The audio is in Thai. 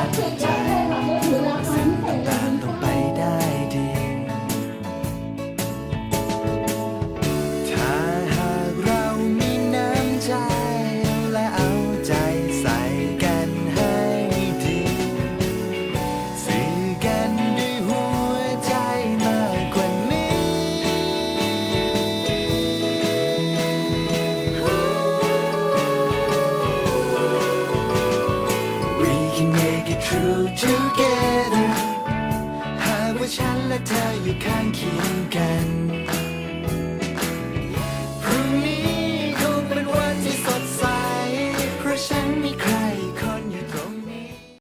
านใจสิ่งต่างๆต้องไปได้ดี ถ้าหากเรามีน้ำใจและเอาใจใส่กันให้ดีสื่อกันด้วยหัวใจมากกว่านี้ We can make it through together หากว่าฉันและเธออยู่ข้างเคียงกัน